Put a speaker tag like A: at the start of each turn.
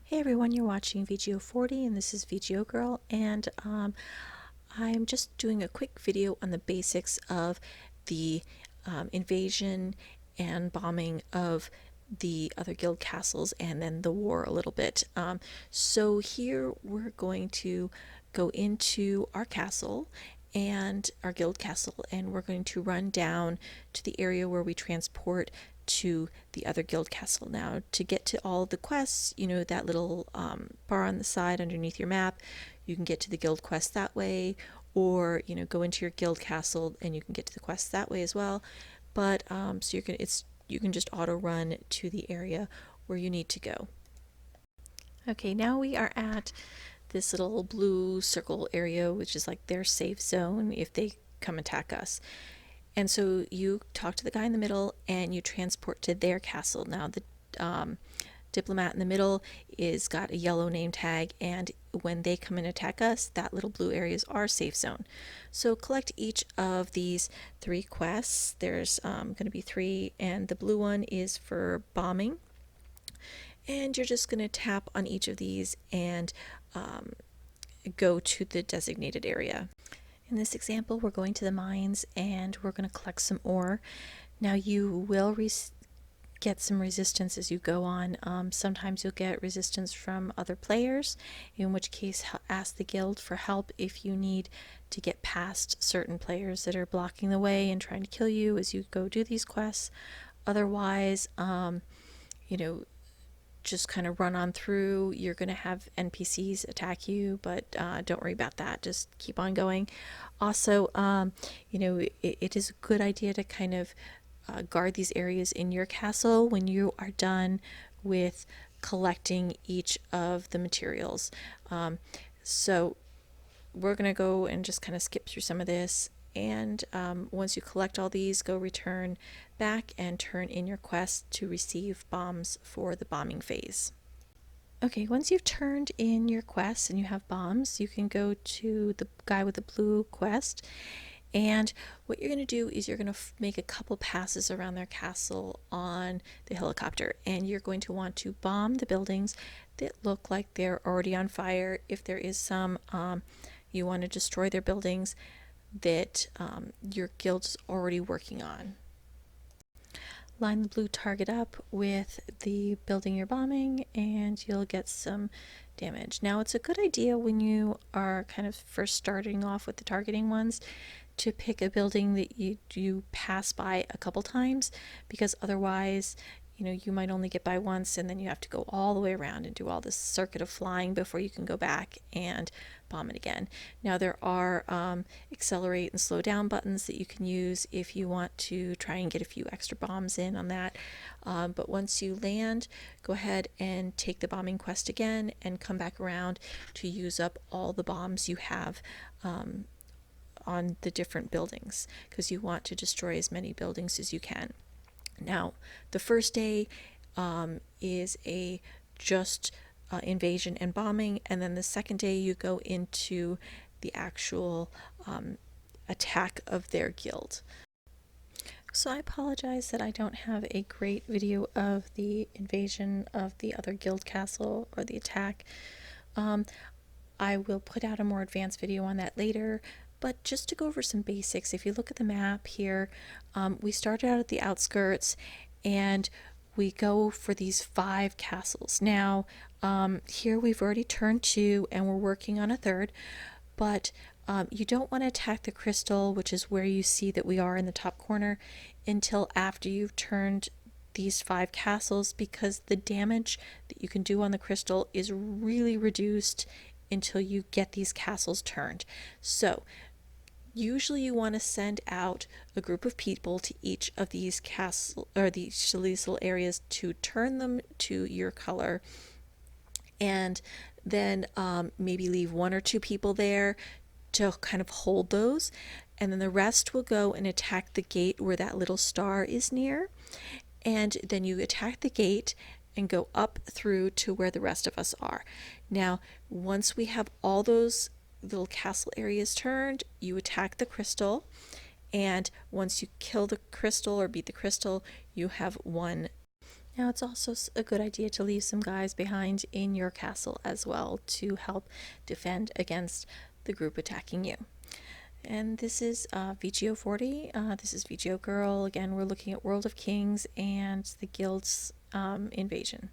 A: Hey everyone, you're watching VGO40 and this is VGO Girl, and I'm just doing a quick video on the basics of the invasion and bombing of the other guild castles and then the war a little bit. So here we're going to go into our castle and our guild castle, and we're going to run down to the area where we transport to the other guild castle. Now, to get to all the quests, you know, that little bar on the side underneath your map, you can get to the guild quest that way, or you know, go into your guild castle and you can get to the quests that way as well. But so you can just auto run to the area where you need to go. Okay, now we are at this little blue circle area, which is like their safe zone if they come attack us. And so you talk to the guy in the middle and you transport to their castle. Now the diplomat in the middle is got a yellow name tag, and when they come and attack us, that little blue area is our safe zone. So collect each of these 3 quests. There's going to be 3, and the blue one is for bombing. And you're just going to tap on each of these and go to the designated area. In this example, we're going to the mines and we're going to collect some ore. Now you will get some resistance as you go on. Sometimes you'll get resistance from other players, in which case ask the guild for help if you need to get past certain players that are blocking the way and trying to kill you as you go do these quests. Otherwise, you know, just kind of run on through. You're going to have NPCs attack you, but don't worry about that. Just keep on going. Also, you know, it is a good idea to kind of guard these areas in your castle when you are done with collecting each of the materials. So we're going to go and just kind of skip through some of this. And once you collect all these, go return back and turn in your quest to receive bombs for the bombing phase. Okay, once you've turned in your quest and you have bombs, you can go to the guy with the blue quest. And what you're going to do is you're going to make a couple passes around their castle on the helicopter, and you're going to want to bomb the buildings that look like they're already on fire. If there is some, you want to destroy their buildings that your guild's already working on. Line the blue target up with the building you're bombing and you'll get some damage. Now, it's a good idea when you are kind of first starting off with the targeting ones to pick a building that you pass by a couple times, because otherwise, you know, you might only get by once and then you have to go all the way around and do all this circuit of flying before you can go back and bomb it again. Now, there are accelerate and slow down buttons that you can use if you want to try and get a few extra bombs in on that. But once you land, go ahead and take the bombing quest again and come back around to use up all the bombs you have on the different buildings, because you want to destroy as many buildings as you can. Now, the first day is a just invasion and bombing, and then the second day you go into the actual attack of their guild. So I apologize that I don't have a great video of the invasion of the other guild castle or the attack. I will put out a more advanced video on that later. But just to go over some basics, if you look at the map here, we started out at the outskirts and we go for these 5 castles. Now, here we've already turned 2 and we're working on a 3rd, but you don't want to attack the crystal, which is where you see that we are in the top corner, until after you've turned these 5 castles, because the damage that you can do on the crystal is really reduced until you get these castles turned. So usually you want to send out a group of people to each of these castle or these little areas to turn them to your color, and then maybe leave 1 or 2 people there to kind of hold those, and then the rest will go and attack the gate where that little star is near, and then you attack the gate and go up through to where the rest of us are. Now, once we have all those little castle areas turned, you attack the crystal, and once you kill the crystal or beat the crystal, you have won Now, it's also a good idea to leave some guys behind in your castle as well to help defend against the group attacking you. And this is VGO 40. This is VGO Girl. Again, we're looking at World of Kings and the Guild's invasion.